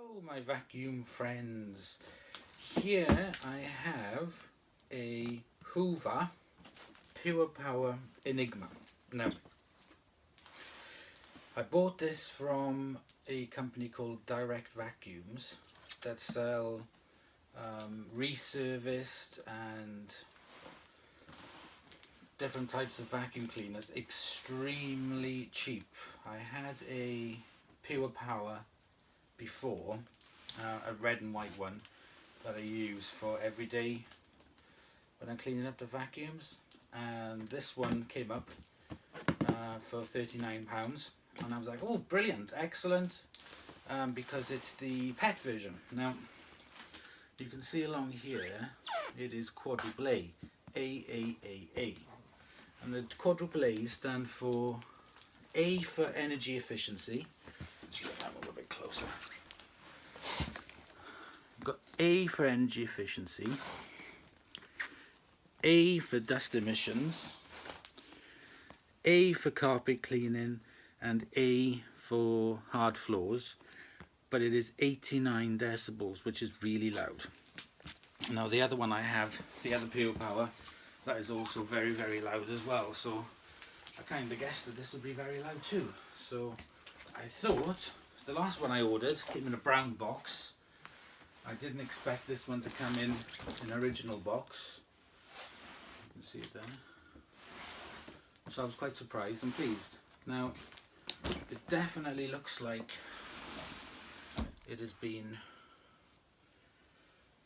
Hello my vacuum friends. Here I have a Hoover Purepower Enigma. Now, I bought this from a company called Direct Vacuums that sell resurfaced and different types of vacuum cleaners extremely cheap. I had a Purepower before, a red and white one that I use for every day when I'm cleaning up the vacuums, and this one came up for £39, and I was like, oh brilliant, excellent, because it's the pet version. Now you can see along here it is quadruple A, A, and the quadruple A stand for A for energy efficiency. I'm a little bit closer. We've got A for energy efficiency, A for dust emissions, A for carpet cleaning, and A for hard floors, but it is 89 decibels, which is really loud. Now the other one I have, the other Purepower, that is also very, very loud as well, so I kind of guessed that this would be very loud too. So I thought, the last one I ordered came in a brown box. I didn't expect this one to come in an original box. You can see it there. So I was quite surprised and pleased. Now, it definitely looks like it has been,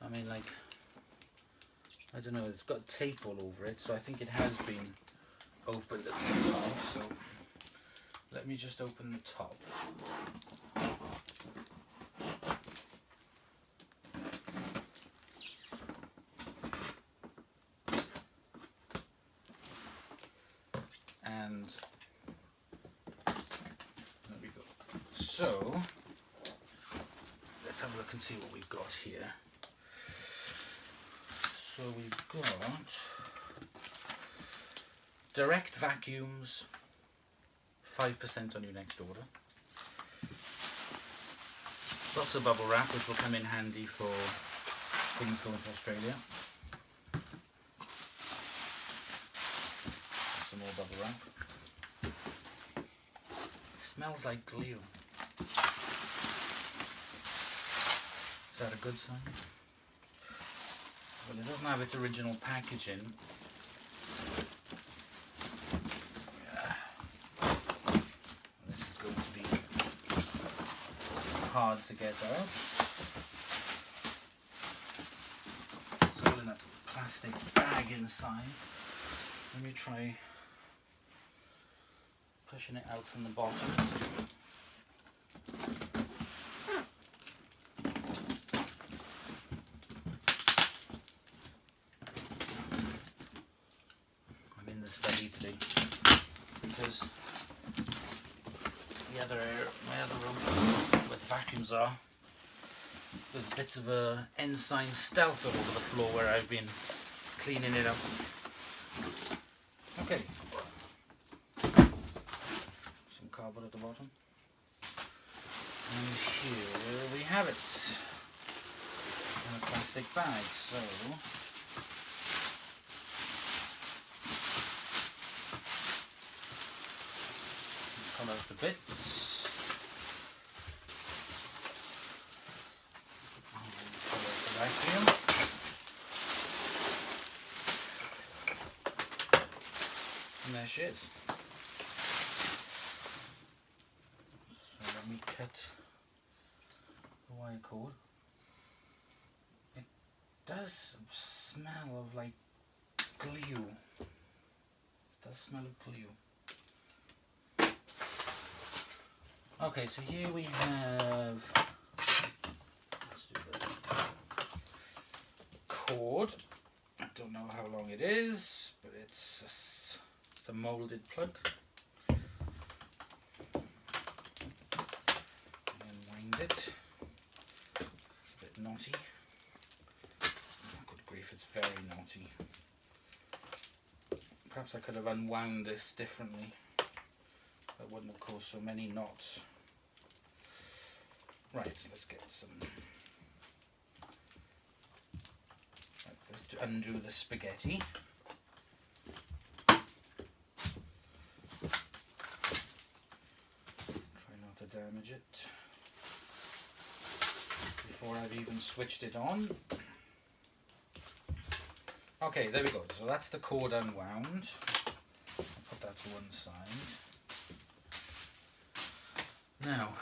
I don't know, it's got tape all over it, so I think it has been opened at some point. So let me just open the top. And there we go. So let's have a look and see what we've got here. So we've got Direct Vacuums, 5% on your next order. Lots of bubble wrap, which will come in handy for things going to Australia. Some more bubble wrap. It smells like glue. Is that a good sign? Well, it doesn't have its original packaging. This is going to be hard to get out. It's all in a plastic bag inside. Let me try pushing it out from the bottom. I'm in the study today because my other room where the vacuums are, there's bits of a ensign stealth all over the floor where I've been cleaning it up. Okay, some cardboard at the bottom, and here we have it in a plastic bag. So pull out the bits. Pull out the vacuum. And there she is. So let me cut the wire cord. It does smell of like glue. It does smell of glue. Okay, so here we have, let's do this, cord. I don't know how long it is, but it's a moulded plug. And wind it. It's a bit knotty. Oh, good grief, it's very knotty. Perhaps I could have unwound this differently. That wouldn't have caused so many knots. Right, let's get some. Right, let's undo the spaghetti. Try not to damage it before I've even switched it on. Okay, there we go. So that's the cord unwound. I'll put that to one side. Now,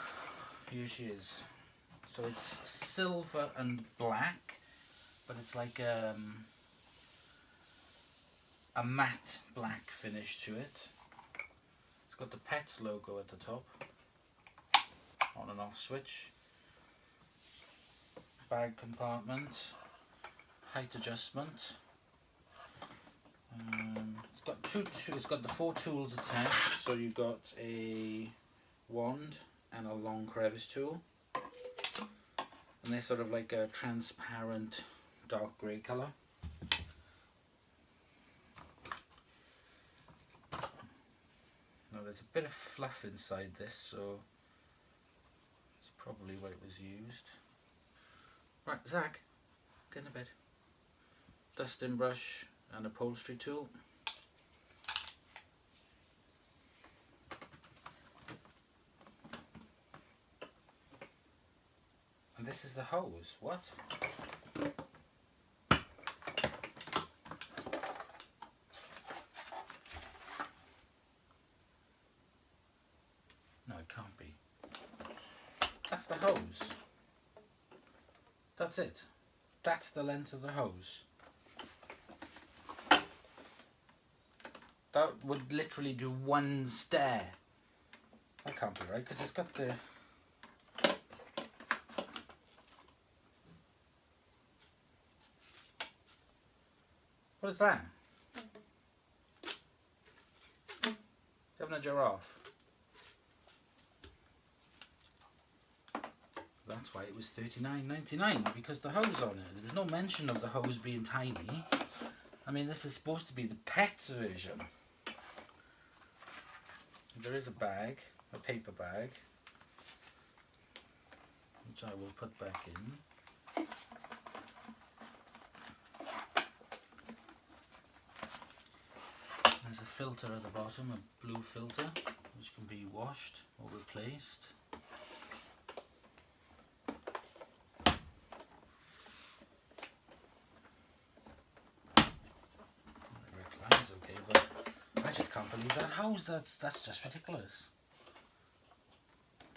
here she is. So it's silver and black, but it's like a matte black finish to it. It's got the Pets logo at the top. On and off switch. Bag compartment. Height adjustment. It's got the 4 tools attached, so you've got a wand and a long crevice tool, and they're sort of like a transparent dark grey colour. Now there's a bit of fluff inside this, so it's probably where it was used. Right, Zach, get in the bed. Dusting brush and upholstery tool. And this is the hose. What? No, it can't be. That's the hose. That's it. That's the length of the hose. That would literally do one stair. That can't be right, because it's got the... What is that? Having a giraffe. That's why it was $39.99, because the hose on it. There's no mention of the hose being tiny. I mean, this is supposed to be the Pets version. There is a bag, a paper bag, which I will put back in. There's a filter at the bottom, a blue filter, which can be washed or replaced. It reclines okay, but I just can't believe that hose. That's just ridiculous.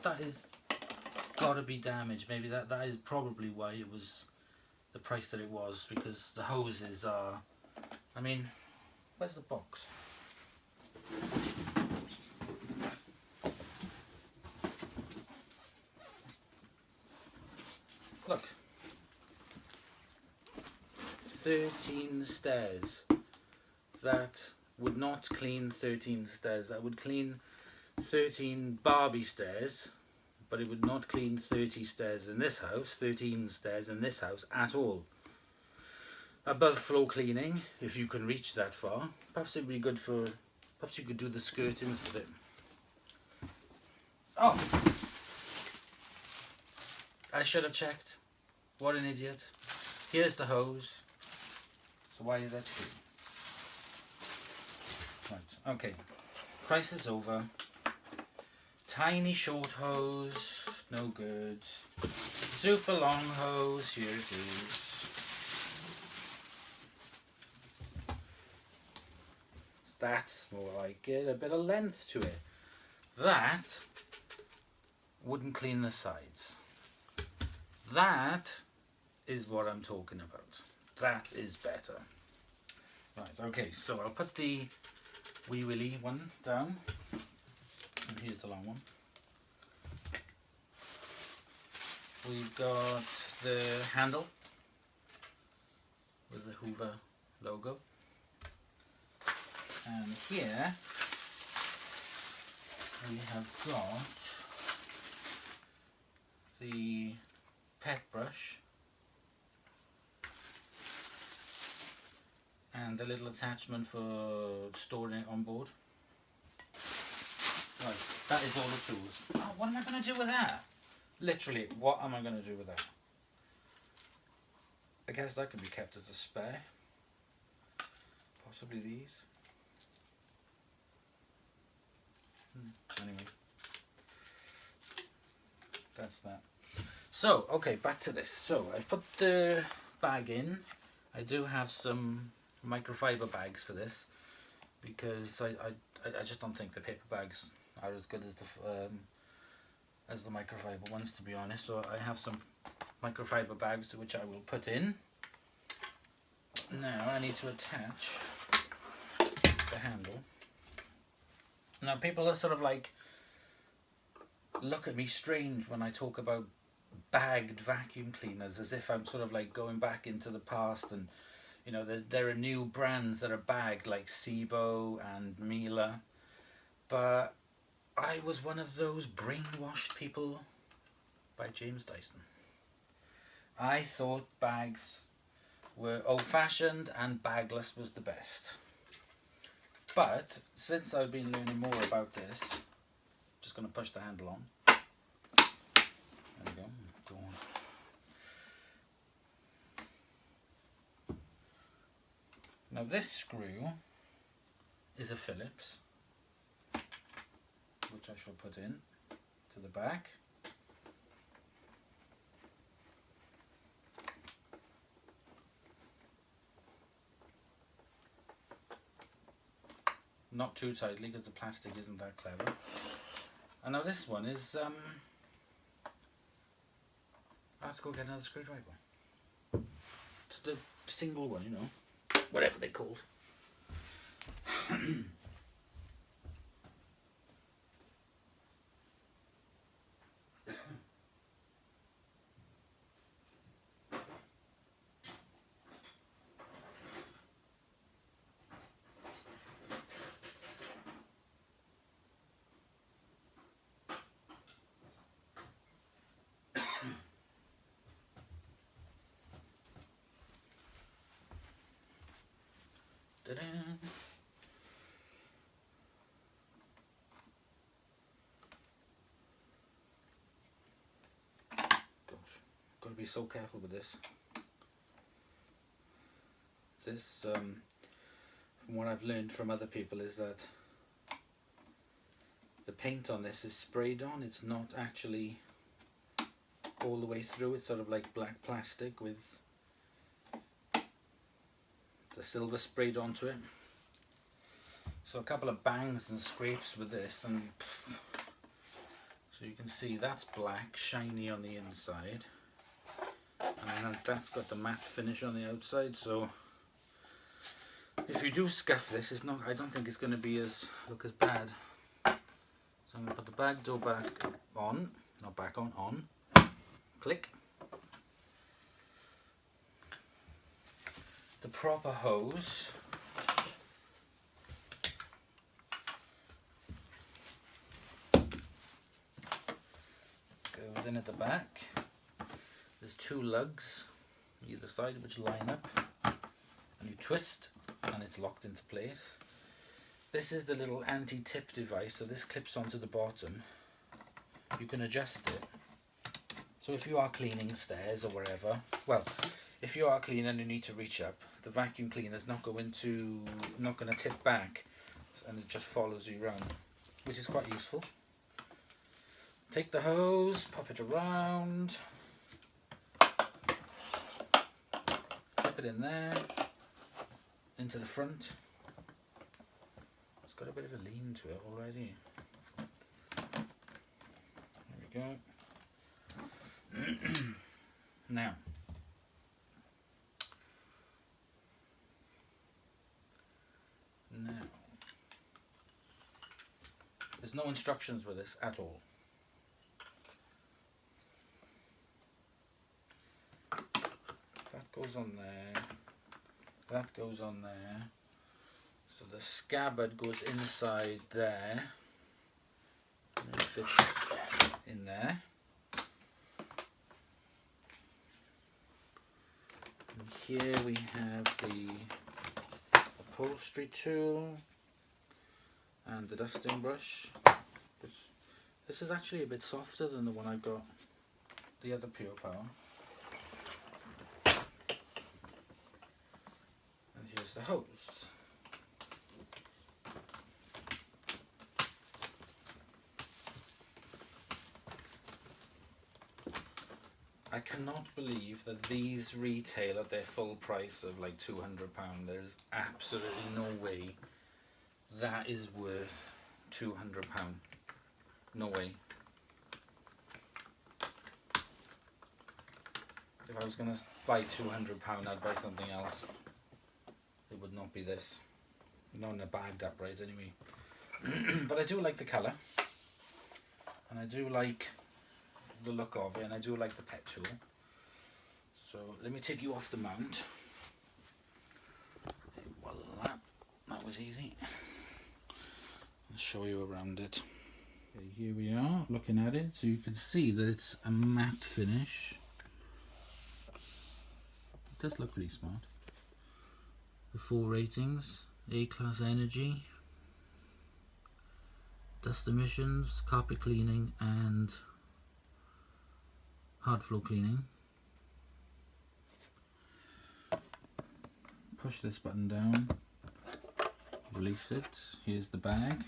That is got to be damaged. Maybe that is probably why it was the price that it was, because the hoses are, I mean, where's the box? Look. 13 stairs. That would not clean 13 stairs. That would clean 13 Barbie stairs, but it would not clean 30 stairs in this house, 13 stairs in this house at all. Above floor cleaning, if you can reach that far. Perhaps it'd be good for, perhaps you could do the skirtings with it. Oh! I should have checked. What an idiot. Here's the hose. So why is that true? Right, okay. Price is over. Tiny short hose, no good. Super long hose, here it is. That's more like it, a bit of length to it. That wouldn't clean the sides. That is what I'm talking about. That is better. Right, okay, so I'll put the wee willy one down. And here's the long one. We've got the handle with the Hoover logo. And here we have got the pet brush and a little attachment for storing it on board. Right, that is all the tools. Oh, what am I going to do with that? Literally, what am I going to do with that? I guess that can be kept as a spare. Possibly these. Anyway. That's that. So, okay, back to this. So, I've put the bag in. I do have some microfiber bags for this because I just don't think the paper bags are as good as the microfiber ones, to be honest. So I have some microfiber bags which I will put in. Now I need to attach the handle. Now people are sort of like, look at me strange when I talk about bagged vacuum cleaners, as if I'm sort of like going back into the past, and you know, there are new brands that are bagged like Sibo and Miele, but I was one of those brainwashed people by James Dyson. I thought bags were old-fashioned and bagless was the best. But since I've been learning more about this, I'm just going to push the handle on. There we go. Go on. Now this screw is a Phillips, which I shall put in to the back. Not too tightly because the plastic isn't that clever. And now this one is I have to go get another screwdriver. It's the single one, you know, whatever they're called. Ta-da. Gosh, got to be so careful with this. This, from what I've learned from other people, is that the paint on this is sprayed on. It's not actually all the way through. It's sort of like black plastic with the silver sprayed onto it. So a couple of bangs and scrapes with this, and so you can see that's black, shiny on the inside, and then that's got the matte finish on the outside. So if you do scuff this, it's not, I don't think it's going to be look as bad. So I'm going to put the bag door back on, not back on, click. The proper hose goes in at the back. There's two lugs either side which line up, and you twist and it's locked into place. This is the little anti-tip device, so this clips onto the bottom. You can adjust it. So if you are cleaning stairs or wherever, well, if you are cleaning and you need to reach up, the vacuum cleaner is not going to tip back, and it just follows you around, which is quite useful. Take the hose, pop it around, clip it in there, into the front. It's got a bit of a lean to it already. There we go. Now, there's no instructions with this at all. That goes on there, that goes on there, so the scabbard goes inside there, and it fits in there. And here we have the upholstery tool and the dusting brush. This is actually a bit softer than the one I got the other Pure Power. And here's the hose. I cannot believe that these retail at their full price of like £200. There's absolutely no way that is worth £200. No way. If I was going to buy £200, I'd buy something else. It would not be this. Not in a bagged upright anyway. But I do like the colour. And I do like the look of it, and I do like the pet tool. So let me take you off the mount. Voila, that was easy. I'll show you around it. Okay, here we are looking at it, so you can see that it's a matte finish. It does look really smart. The 4 ratings: A-class energy, dust emissions, carpet cleaning, and hard floor cleaning. Push this button down, release it. Here's the bag.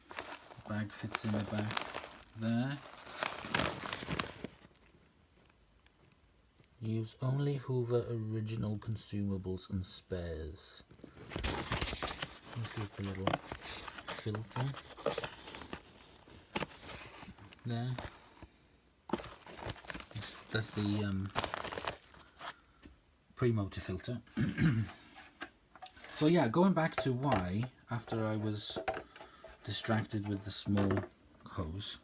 The bag fits in the back there. Use only Hoover original consumables and spares. This is the little filter there. That's the pre-motor filter. So yeah, going back to why, after I was distracted with the small hose,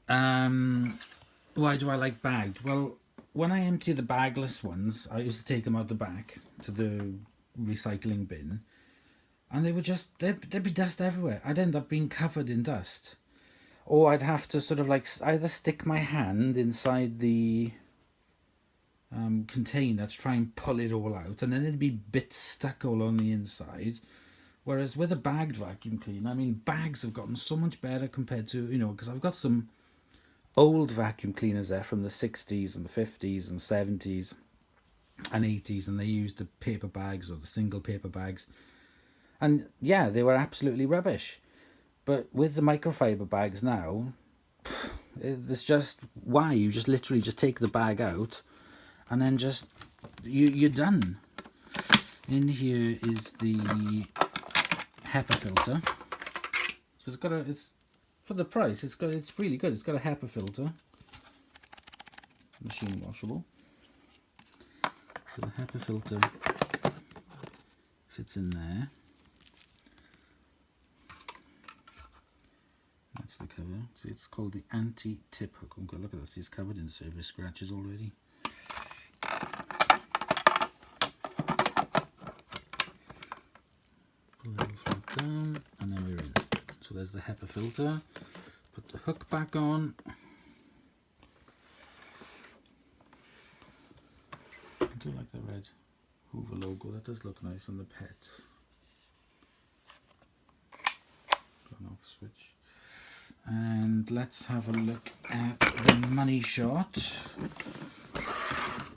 why do I like bagged? Well, when I empty the bagless ones, I used to take them out the back to the recycling bin, and they would just, there'd be dust everywhere. I'd end up being covered in dust. Or I'd have to sort of like either stick my hand inside the container to try and pull it all out, and then there'd be bits stuck all on the inside. Whereas with a bagged vacuum cleaner, I mean, bags have gotten so much better compared to, you know, because I've got some old vacuum cleaners there from the 60s and the 50s and 70s and 80s, and they used the paper bags or the single paper bags. And yeah, they were absolutely rubbish. But with the microfiber bags now, it's just, why? You just literally just take the bag out and then just, you're done. In here is the Hepa filter. So it's for the price, it's really good. It's got a Hepa filter, machine washable. So the Hepa filter fits in there. That's the cover. So it's called the anti-tip hook. Oh God, look at this. It's covered in surface scratches already. Pull the flap down, and then we're in. So there's the Hepa filter. Put the hook back on. I do like the red Hoover logo. That does look nice on the pet. Turn off switch. And let's have a look at the money shot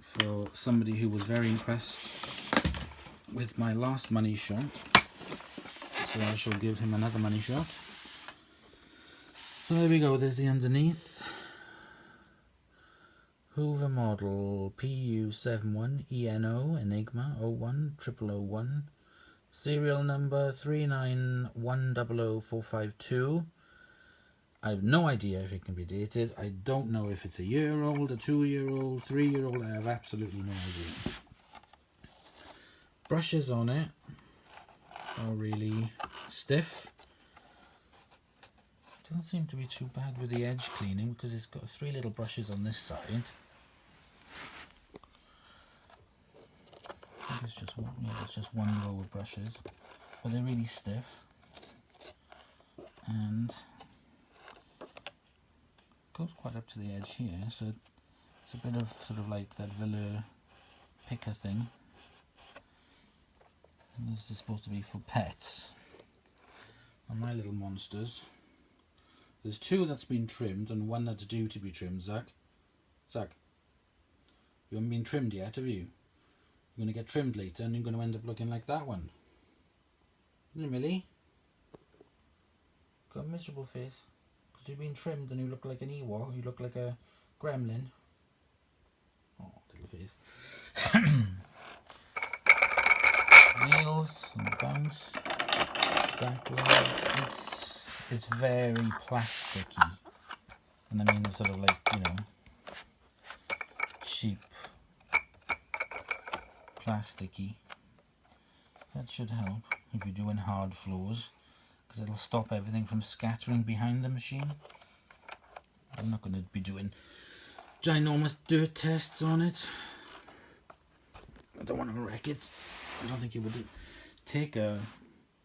for somebody who was very impressed with my last money shot. So I shall give him another money shot. So there we go, there's the underneath. Hoover model PU71ENO Enigma 010001. Serial number 39100452. I have no idea if it can be dated. I don't know if it's a year-old, a 2-year-old, 3-year-old. I have absolutely no idea. Brushes on it are really stiff. Doesn't seem to be too bad with the edge cleaning because it's got 3 little brushes on this side. I think it's just one, yeah, it's just one row of brushes, but they're really stiff. And goes quite up to the edge here, so it's a bit of sort of like that velour picker thing. And this is supposed to be for pets. And my little monsters, There's 2 that's been trimmed and 1 that's due to be trimmed, Zach. Zach, you haven't been trimmed yet, have you? You're going to get trimmed later and you're going to end up looking like that one. Isn't it, Millie? Got a miserable face. Because you've been trimmed and you look like an Ewok. You look like a gremlin. Oh, little face. Nails and bounce. Backwards. It's very plasticky. And I mean it's sort of like, you know, cheap plasticky. That should help if you're doing hard floors, because it'll stop everything from scattering behind the machine. I'm not going to be doing ginormous dirt tests on it. I don't want to wreck it. I don't think it would take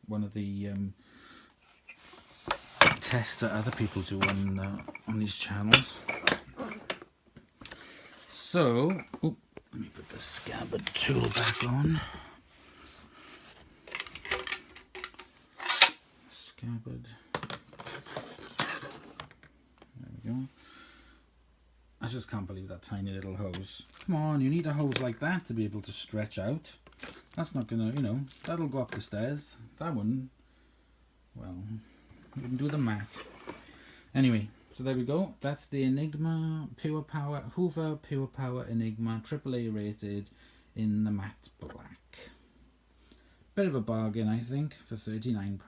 one of the tests that other people do on these channels. So, let me put the scabbard tool back on. Scabbard. There we go. I just can't believe that tiny little hose. Come on, you need a hose like that to be able to stretch out. That's not gonna, you know, that'll go up the stairs. That wouldn't. Well, wouldn't do the mat. Anyway, so there we go. That's the Enigma Purepower, Hoover Purepower Enigma, AAA rated in the matte black. Bit of a bargain, I think, for £39.